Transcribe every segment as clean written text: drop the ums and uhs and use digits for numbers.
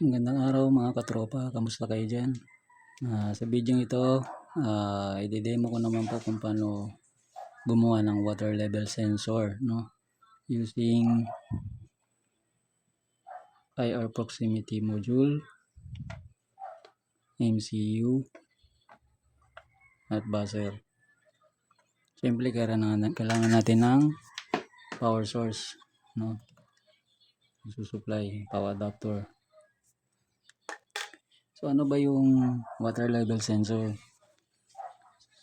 Magandang araw mga katropa, kamusta kayo dyan? Sa video ito, i-demo ko naman po kung paano gumawa ng water level sensor, no? Using IR proximity module, MCU, at buzzer. Siyempre kailangan natin ng power source, no? Susupply, power adapter. So ano ba yung water level sensor?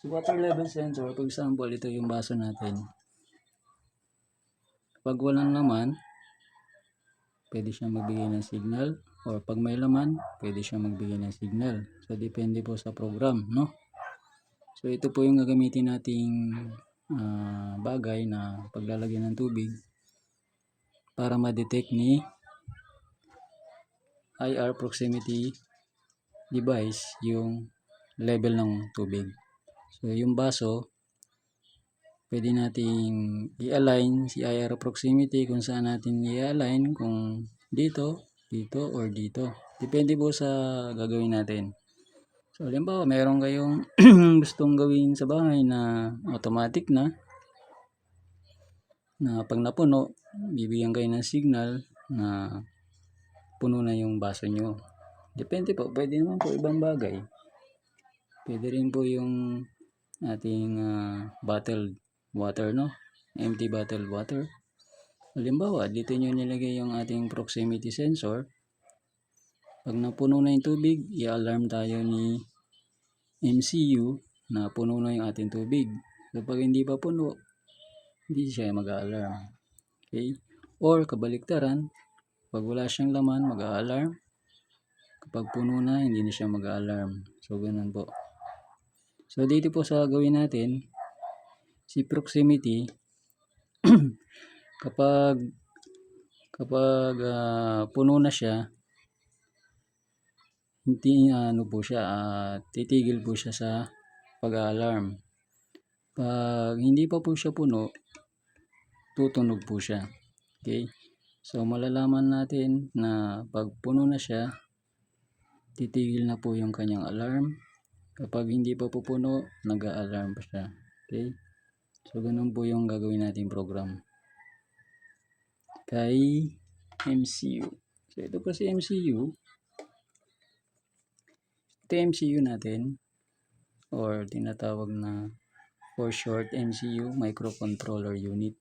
So, water level sensor, for example, ito yung baso natin. Pag walang laman, pwede siya magbigay ng signal, or pag may laman, pwede siya magbigay ng signal. So depende po sa program, no? So ito po yung gagamitin nating bagay na paglalagyan ng tubig para ma-detect ni IR proximity device yung level ng tubig. So yung baso, pwede nating i-align si IR proximity kung saan natin i-align, kung dito, dito, or dito. Depende po sa gagawin natin. So halimbawa, meron kayong gustong gawin sa bahay na automatic na pag napuno, bibigyan kayo ng signal na puno na yung baso nyo. Depende po, pwede naman po ibang bagay. Pwede rin po yung ating bottled water, no? Empty bottled water. Halimbawa, dito nyo nilagay yung ating proximity sensor. Pag napuno na yung tubig, i-alarm tayo ni MCU na puno na yung ating tubig. So pag hindi pa puno, hindi siya mag-a-alarm. Okay? Or kabaliktaran, pag wala siyang laman, mag-a-alarm. Kapag puno na, hindi na siya mag-a-alarm. So ganun po. So dito po sa gawin natin, si proximity, kapag puno na siya, hindi po siya, titigil po siya sa pag-alarm. Pag hindi pa po siya puno, tutunog po siya. Okay? So malalaman natin na pag puno na siya, titigil na po yung kanyang alarm. Kapag hindi pa po puno, nag-a-alarm pa siya. Okay? So ganun po yung gagawin nating program kay MCU. So ito po si MCU. Ito yung MCU natin, or tinatawag na for short MCU, microcontroller unit.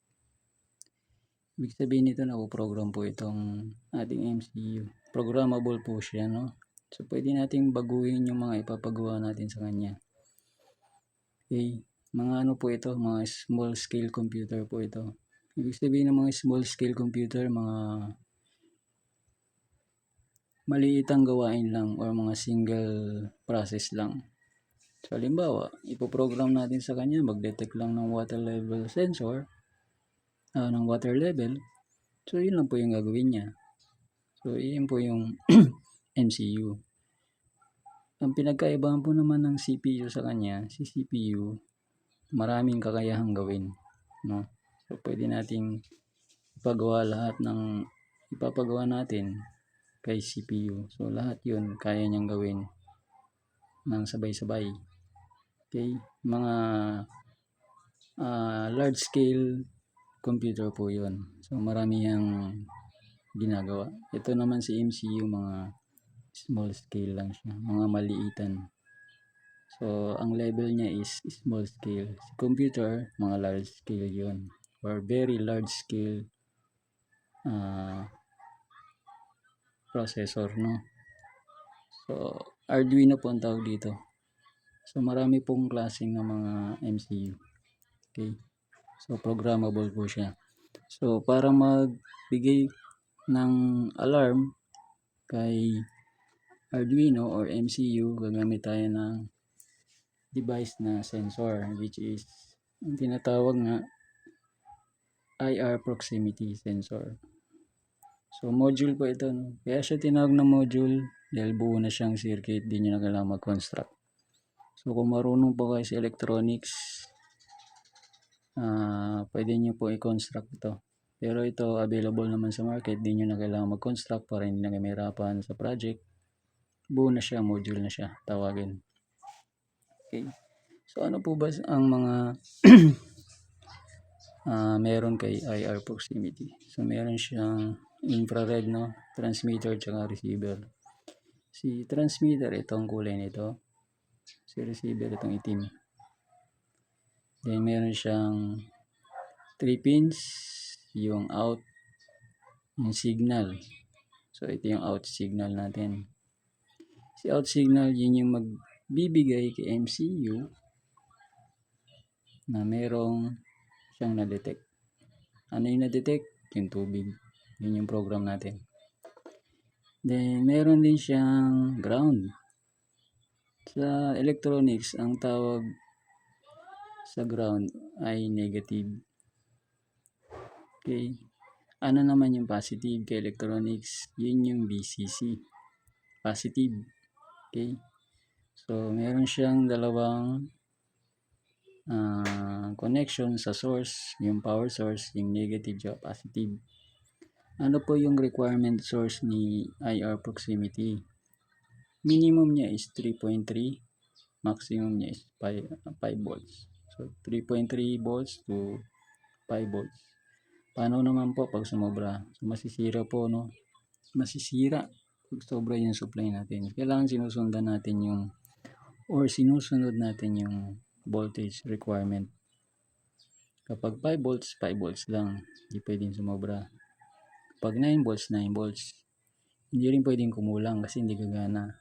Ibig sabihin nito, napoprogram po itong ating MCU. Programmable po siya, no? So pwede nating baguhin yung mga ipapagawa natin sa kanya. Okay, mga ano po ito, mga small scale computer po ito. Ibig sabihin ng mga small scale computer, mga maliitang gawain lang or mga single process lang. So halimbawa, ipoprogram natin sa kanya, mag-detect lang ng water level sensor, ng water level. So yun lang po yung gagawin niya. So yun po yung MCU. Ang pinagkaibahan po naman ng CPU sa kanya, si CPU, maraming kakayahang gawin, no? So pwede nating ipagawa lahat ng ipapagawa natin kay CPU. So lahat yun kaya niyang gawin ng sabay-sabay. Okay? Mga large scale computer po yun. So marami yang ginagawa. Ito naman si MCU, mga small scale lang siya, mga maliitan. So ang level niya is small scale. Si computer, mga large scale yun, or very large scale processor, no? So Arduino po ang tawag dito. So marami pong klaseng ng mga MCU. Okay? So programmable po siya. So para magbigay ng alarm kay Arduino or MCU, gagamit tayo ng device na sensor, which is ang tinatawag na IR proximity sensor. So module po ito, no? Kaya siya tinawag na module dahil buo na siyang circuit, di nyo na kailangan mag-construct. So kung marunong po kayo sa electronics, pwede nyo po i-construct ito. Pero ito available naman sa market, di nyo na kailangan mag-construct para hindi na kayo mahirapan sa project. Buo na siya, module na siya, tawagin. Okay. So ano po ba ang mga meron kay IR proximity? So meron siyang infrared, no, transmitter tsaka receiver. Si transmitter itong kulay nito, si receiver itong itim. Then meron siyang 3 pins, yung out, yung signal. So ito yung out signal natin. Si out signal, yun yung magbibigay kay MCU na merong siyang na-detect. Ano yung na-detect? Yung tubig. Yun yung program natin. Then meron din siyang ground. Sa electronics, ang tawag sa ground ay negative. Okay. Ano naman yung positive kay electronics? Yun yung VCC. Positive. Okay. So, meron siyang dalawang connection sa source, yung power source, yung negative at positive. Ano po yung requirement source ni IR proximity? Minimum niya is 3.3, maximum niya is 5 volts. So, 3.3 volts to 5 volts. Paano naman po pag sumobra? So, masisira po, no? Masisira pag sobra yung supply natin. Kailangan sinusunod natin yung voltage requirement. Kapag 5 volts, 5 volts lang. Hindi pwedeng sumobra. Kapag 9 volts, 9 volts. Hindi rin pwedeng kumulang kasi hindi gagana.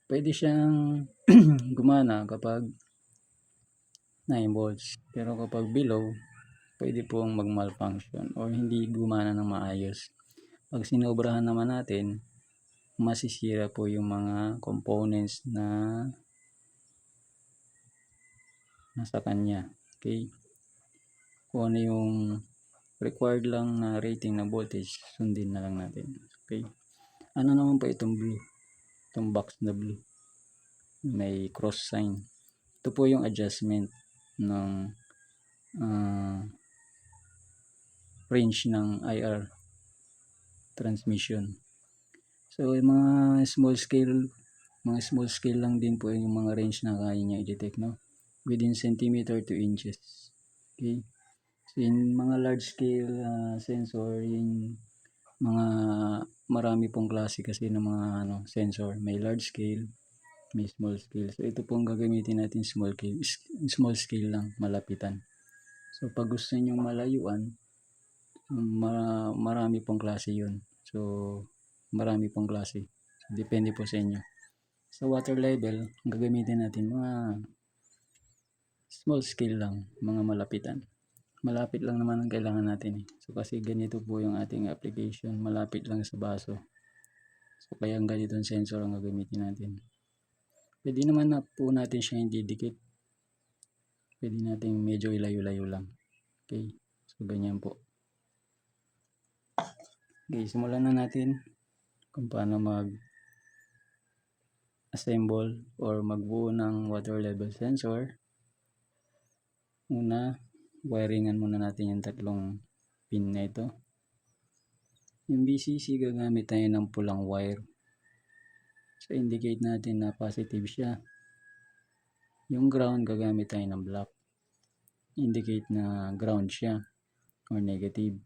Pwede siyang gumana kapag 9 volts. Pero kapag below, pwede pong mag-malfunction or hindi gumana ng maayos. Pag sinobrahan naman natin, masisira po yung mga components na nasa kanya. Okay? Kung ano yung required lang na rating na voltage, sundin na lang natin. Okay? Ano naman po itong blue? Itong box na blue. May cross sign. Ito po yung adjustment ng range ng IR transmission. So, yung mga small scale lang din po yung mga range na kaya niya i-detect, no? Within centimeter to inches. Okay? So, yung mga large scale sensor, yung mga marami pong klase kasi ng mga sensor. May large scale, may small scale. So, ito pong gagamitin natin small scale lang, malapitan. So, pag gusto nyo malayuan, marami pong klase yun. So, marami pong klase. So, depende po sa inyo. Sa water level, gagamitin natin mga small scale lang, mga malapitan. Malapit lang naman ang kailangan natin. So, kasi ganito po yung ating application. Malapit lang sa baso. So, kaya ang ganitong sensor ang gagamitin natin. Pwede naman na po natin siya hindi dikit. Pwede natin medyo ilayo-layo lang. Okay. So, ganyan po. Okay, simulan na natin kung paano mag-assemble or magbuo ng water level sensor. Una, wiringan muna natin yung tatlong pin na ito. Yung BCC, gagamit tayo ng pulang wire. So, indicate natin na positive siya. Yung ground, gagamit tayo ng black. Indicate na ground siya or negative.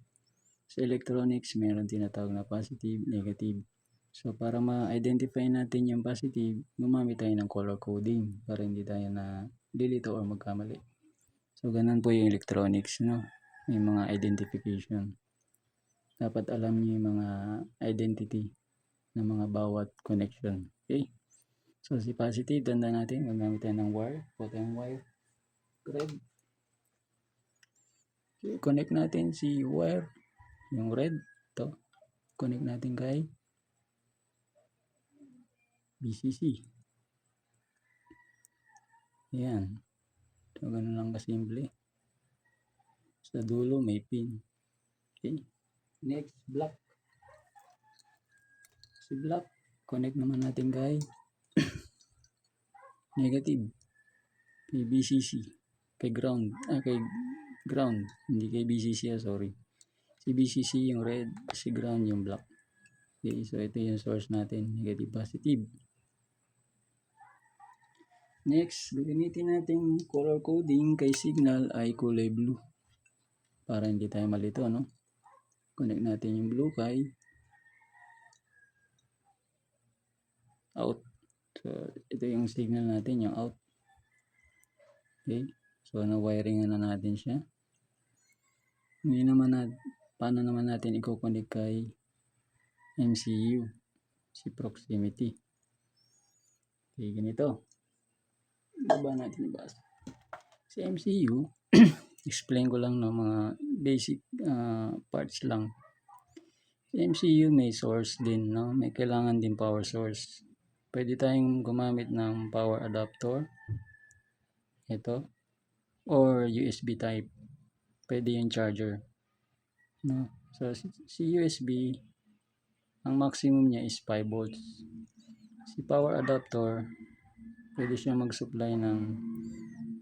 Sa electronics, meron tinatawag na positive, negative. So, para ma-identify natin yung positive, gumamit tayo ng color coding para hindi tayo na dilito or magkamali. So, ganun po yung electronics, no? May mga identification. Dapat alam niyo yung mga identity ng mga bawat connection. Okay? So, si positive, tanda natin, gagamit tayo ng wire. Pull tayong wire. Red. Okay, connect natin si wire. Yung red, ito. Connect natin kay BCC. Ayan. So, ganun lang kasimple. Sa dulo, may pin. Okay. Next, black. Si black, connect naman natin kay negative. Kay BCC. Kay ground. Kay ground. Hindi kay BCC, sorry. Si BCC yung red, si ground yung black. Okay, so ito yung source natin, negative, positive. Next, gagamitin natin color coding kay signal ay kulay blue. Para hindi tayo malito, no? Connect natin yung blue kay out. So, ito yung signal natin, yung out. Okay, so na-wiring na natin siya. Ngayon naman paano naman natin i-connect kay MCU, si proximity. Okay, ganito. Baba natin ibas. Si MCU, explain ko lang ng mga basic parts lang. Si MCU may source din, no? May kailangan din power source. Pwede tayong gumamit ng power adapter. Ito. Or USB type. Pwede yung charger. No? So, si USB, ang maximum niya is 5 volts. Si power adapter, pwede siya mag-supply ng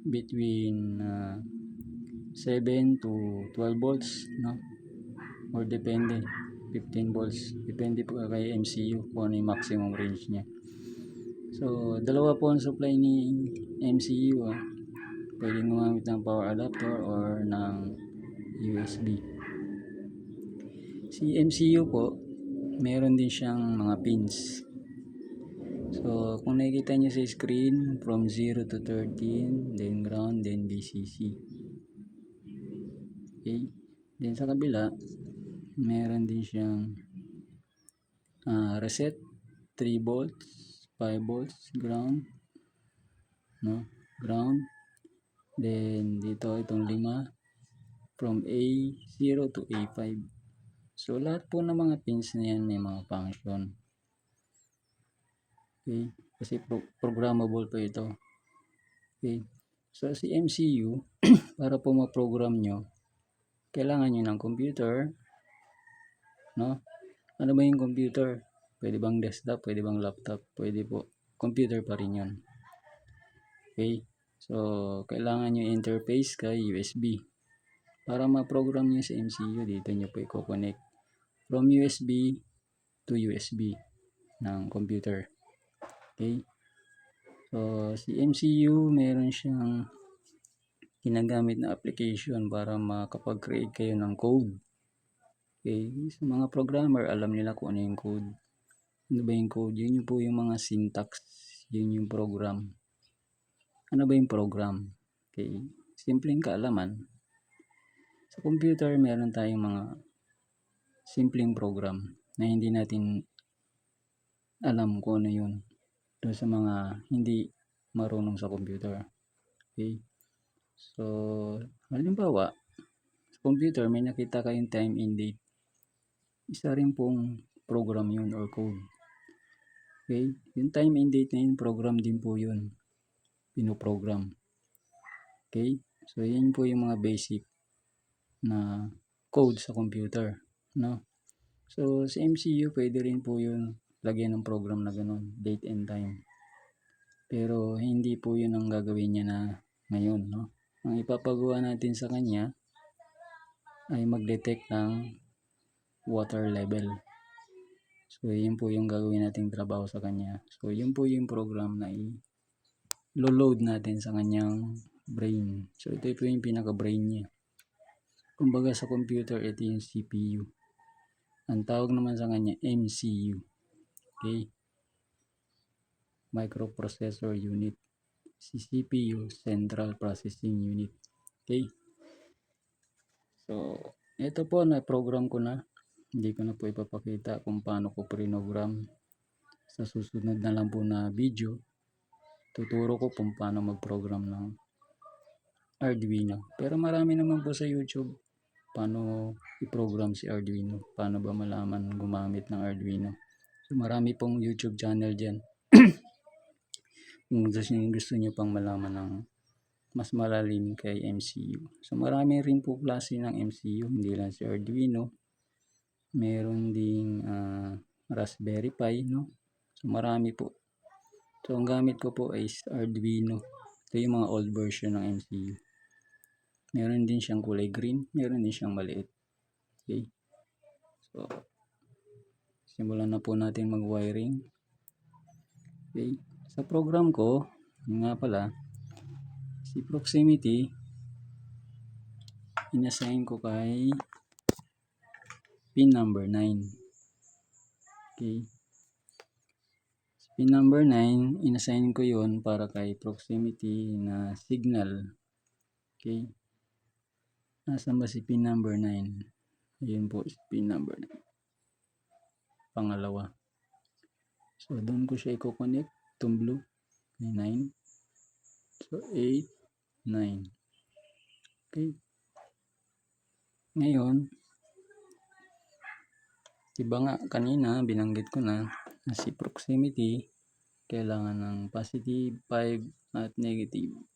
between 7 to 12 volts, no? Or depende, 15 volts. Depende po kay MCU kung ano yung maximum range niya. So, dalawa po ang supply ni MCU. Pwede gumamit ng power adapter or ng USB. Si MCU po, meron din siyang mga pins. So, kung nakikita nyo sa screen, from 0 to 13, then ground, then VCC. Okay. Then sa kabila, meron din siyang reset, 3 volts, 5 volts, ground, no? Ground. Then, dito, itong 5, from A0 to A5. So, lahat po ng mga pins na yan may mga function. Okay, kasi programmable po ito. Okay, so si MCU, para po ma-program nyo, kailangan nyo ng computer, no? Ano ba yung computer? Pwede bang desktop, pwede bang laptop, pwede po. Computer pa rin yun. Okay, so kailangan nyo interface kay USB. Para ma-program nyo si MCU, dito nyo po i-connect from USB to USB ng computer. Okay, so si MCU meron siyang ginagamit na application para makapag-create kayo ng code. Okay, sa mga programmer alam nila kung ano yung code. Ano ba yung code? Yun po yung mga syntax, yun yung program. Ano ba yung program? Okay, simpleng kaalaman. Sa computer meron tayong mga simpleng program na hindi natin alam kung ano yun. Doon sa mga hindi marunong sa computer. Okay. So, halimbawa, sa computer may nakita kayong time and date. Isa rin pong program yun or code. Okay. Yung time and date na yun, program din po yun. Pinoprogram. Okay. So, yun po yung mga basic na code sa computer. No? So, sa MCU, pwede rin po yun lagyan ng program na ganun, date and time. Pero hindi po yun ang gagawin niya na ngayon, no? Ang ipapagawa natin sa kanya ay mag-detect ng water level. So, yun po yung gagawin nating trabaho sa kanya. So, yun po yung program na i-load natin sa kanyang brain. So, ito po yung pinaka-brain niya. Kumbaga sa computer, ito yung CPU. Ang tawag naman sa kanya, MCU. Okay? Microprocessor Unit. Si CPU, Central Processing Unit. Okay? So, ito po na-program ko na. Hindi ko na po ipapakita kung paano ko program. Sa susunod na lang po na video, tuturo ko kung paano mag-program ng Arduino. Pero marami naman po sa YouTube paano i-program si Arduino. Paano ba malaman gumamit ng Arduino. So, marami pong YouTube channel dyan. Kung gusto nyo pang malaman ng mas malalim kay MCU. So, marami rin po klase ng MCU. Hindi lang si Arduino. Meron ding Raspberry Pi, no? So, marami po. So, ang gamit ko po is Arduino. Ito yung mga old version ng MCU. Meron din siyang kulay green, meron din siyang maliit. Okay. So, simulan na po natin mag-wiring. Okay. Sa program ko, yun nga pala, si proximity, inassign ko kay pin number 9. Okay. Pin number 9, inassign ko yon para kay proximity na signal. Okay. Nasaan ba si pin number 9? Ayun po si pin number 9. Pangalawa. So, doon ko siya i-connect. Itong blue. 9. So, 8, 9. Okay. Ngayon, diba nga kanina binanggit ko na si proximity kailangan ng positive 5 at negative.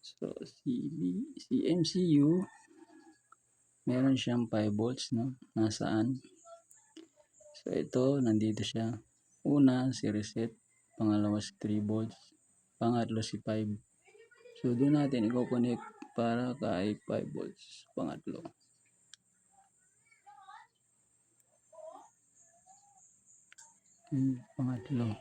So si MCU meron siyang 5 volts, no? Nasaan? So ito nandito siya. Una si reset, pangalawa si 3 volts, pangatlo si 5. So doon natin i-connect para kay 5 volts pangatlo. Pangatlo.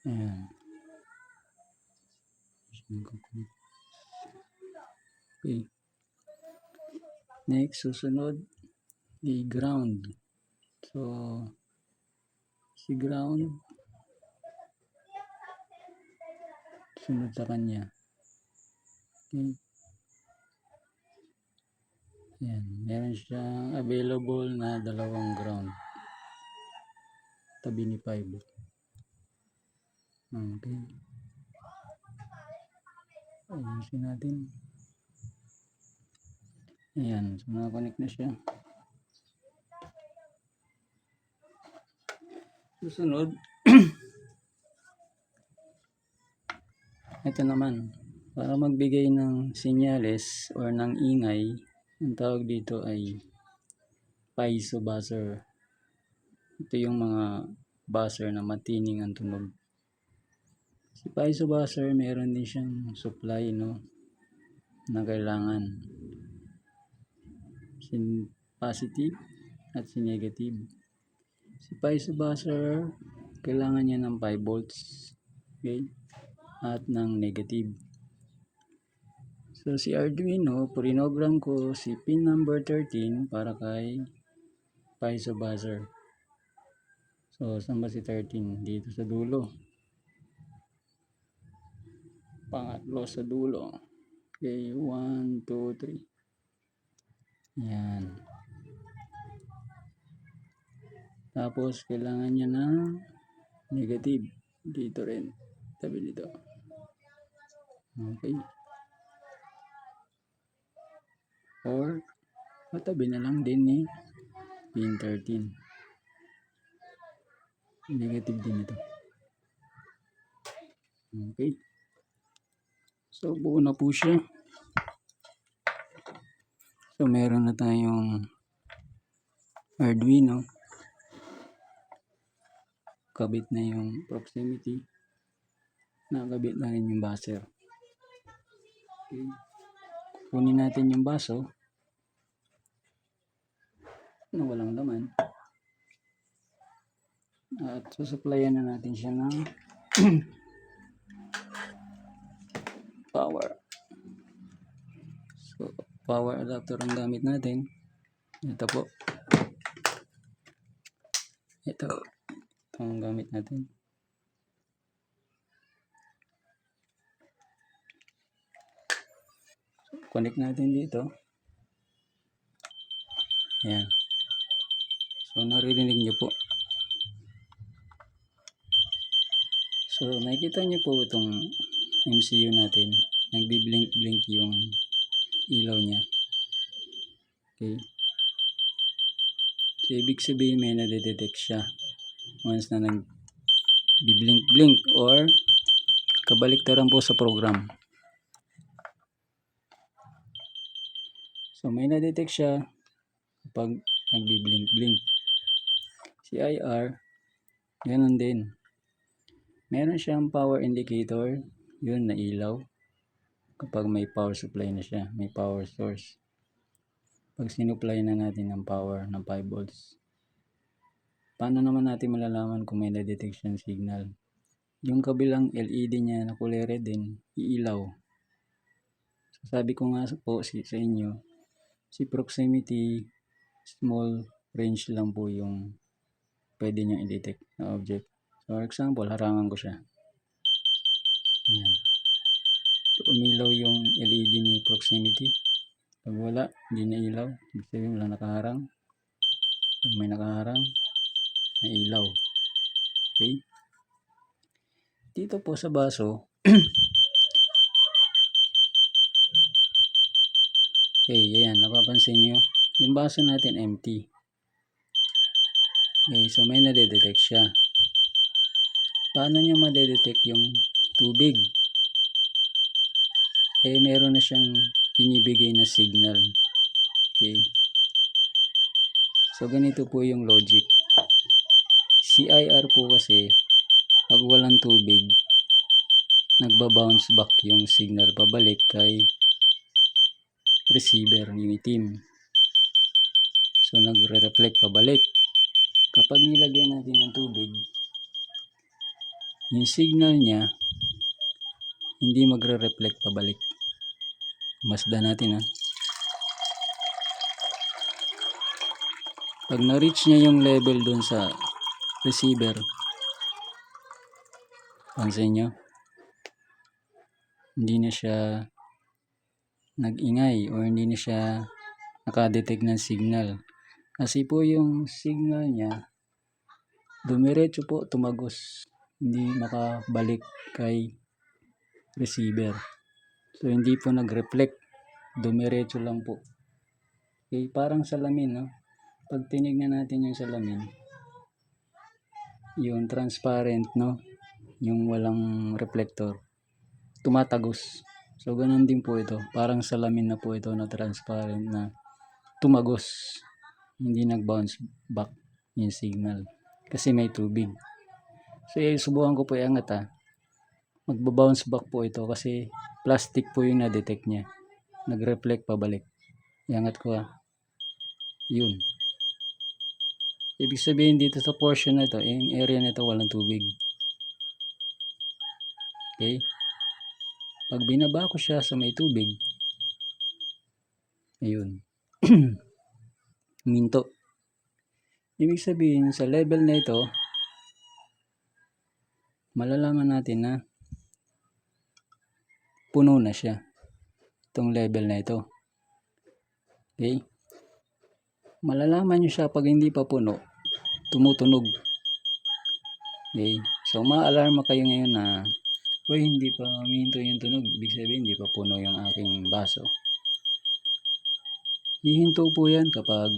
Ayan. Okay. Next, susunod, i-ground. So, si ground, sunod sa kanya. Okay. Ayan. Meron siyang available na dalawang ground. Tabi ni 5. Okay. Ayusin natin. Ayan. So, nakakonect na siya. Susunod, ito naman. Para magbigay ng senyales or ng ingay, ang tawag dito ay piezo buzzer. Ito yung mga buzzer na matining ang tunog. Si piezo buzzer, meron din siyang supply, no, na kailangan. Si positive at si negative. Si piezo buzzer, kailangan niya ng 5 volts. Okay? At ng negative. So si Arduino, prinogram ko si pin number 13 para kay piezo buzzer. So saan ba si 13? Dito sa dulo. Pangatlo sa dulo. Okay, 1, 2, 3. Yan. Tapos kailangan niya ng negative. Dito rin. Tabi dito. Okay. Or matabi na lang din ni pin 13. Negative din ito. Okay. So buo na po siya. So meron na tayong Arduino. Kabit na yung proximity. Nakabit na rin yung buzzer. Okay. Kunin natin yung baso na walang laman. At susupplyan na natin siya ng power. So, power adapter ang gamit natin. Ito po. Ito ang gamit natin. So, connect natin dito. Ayan. So, naririnig nyo po. So, nakikita nyo po itong MCU natin. Nagbi-blink-blink yung ilaw niya. Okay. So, ibig sabihin may nadedetect siya once na nag-blink-blink or kabaliktaran po sa program. So, may nadetect siya kapag nagbi-blink-blink. Si IR, Ganun din. Meron siyang power indicator, yun na ilaw. Kapag may power supply na siya, may power source. Pag sinupply na natin ng power ng 5 volts, paano naman natin malalaman kung may na-detect siyang signal? Yung kabilang LED niya na kulay red din, iilaw. So, sabi ko nga po sa inyo, si proximity small range lang po yung pwede nyo i-detect na object. So, for example, harangan ko siya. Ayan. Umilaw yung LED ni proximity. Pag wala, hindi na ilaw. Ibig sabihin wala nakaharang. Pag may nakaharang, na ilaw. Okay? Dito po sa baso, okay, ayan, napapansin nyo, yung baso natin empty. Okay, so may nadedetect siya. Paano nyo madedetect yung tubig? Eh, meron na siyang binibigay na signal. Okay. So, ganito po yung logic. CIR po kasi, pag walang tubig, nagba-bounce back yung signal pabalik kay receiver, yung itim. So, nagre-reflect pabalik. Kapag nilagyan natin ng tubig, yung signal niya, hindi magre-reflect pabalik. Masdan natin ha. Pag na-reach niya yung level dun sa receiver, pansin nyo, hindi na siya nag-ingay o hindi na siya nakadetect ng signal. Kasi po yung signal niya, dumiretso po, tumagos. Hindi makabalik kay receiver. So, hindi po nag-reflect. Dumiretso lang po. Okay, parang salamin, no? Pag tinignan natin yung salamin, yung transparent, no? Yung walang reflector, tumatagos. So, ganun din po ito. Parang salamin na po ito na transparent na tumagos. Hindi nag-bounce back yung signal. Kasi may tubig. So, subukan ko po iangat ha. Magbabounce back po ito kasi plastic po yung na-detect niya. Nag-reflect pabalik. Iangat ko ha. Yun. Ibig sabihin dito sa portion na ito, yung area na ito walang tubig. Okay? Pag binaba ko siya sa may tubig, ayun. Minto. Ibig sabihin sa level na ito, malalaman natin na puno na siya. Itong level na ito. Okay? Malalaman nyo siya pag hindi pa puno, tumutunog. Okay? So, ma-alarma kayo ngayon na, uy, hindi pa huminto yung tunog. Ibig sabihin, hindi pa puno yung aking baso. Hihinto po yan kapag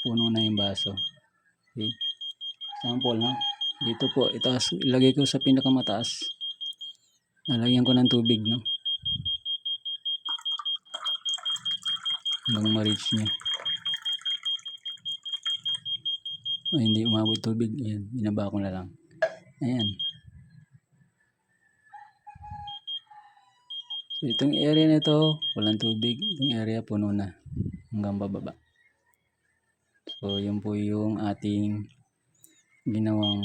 puno na yung baso. Okay? Sample, no? Dito po, itaas, ilagay ko sa pinakamataas. Lalagyan ko ng tubig, no? Hanggang ma-reach niya. O, hindi umabot tubig. Ayan, binaba ko na lang. Ayan. So, itong area na ito, walang tubig. Itong area, puno na. Hanggang bababa. So, yun po yung ating ginawang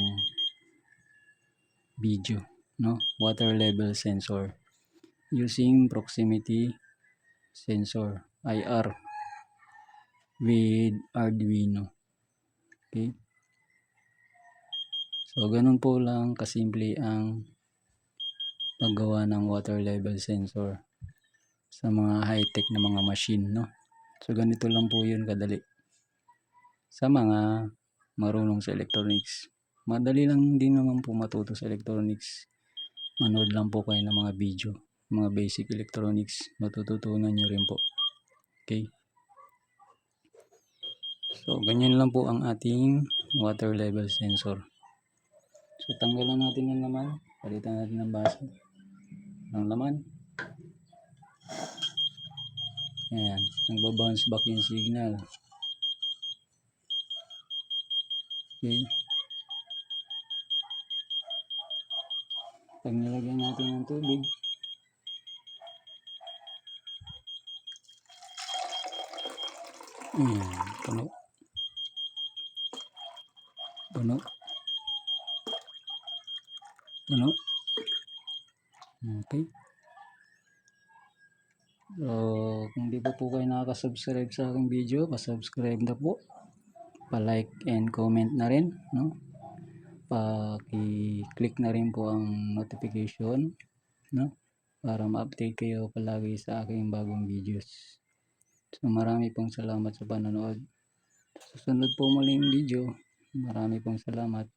video, no? Water level sensor. Using proximity sensor, IR, with Arduino. Okay? So, ganun po lang kasimple ang paggawa ng water level sensor sa mga high-tech na mga machine, no? So, ganito lang po yun kadali. Sa mga marunong sa electronics. Madali lang din naman po matuto sa electronics. Manood lang po kayo ng mga video, mga basic electronics. Matututunan nyo rin po. Okay? So, ganyan lang po ang ating water level sensor. So, tanggalan natin yung laman. Palitan natin ng baso. Ang laman. Ayan. Nagbabounce back yung signal. Okay. Pag nilagyan natin ng tubig, ayan, puno. Puno. Puno. Okay. So, kung di pa po kayo nakaka-subscribe sa aking video, pa-subscribe na po. Pa-like and comment na rin, no? Pa-click na rin po ang notification, no? Para ma-update kayo palagi sa aking bagong videos. So, marami pong salamat sa panonood. Susunod po muling video. Marami pong salamat.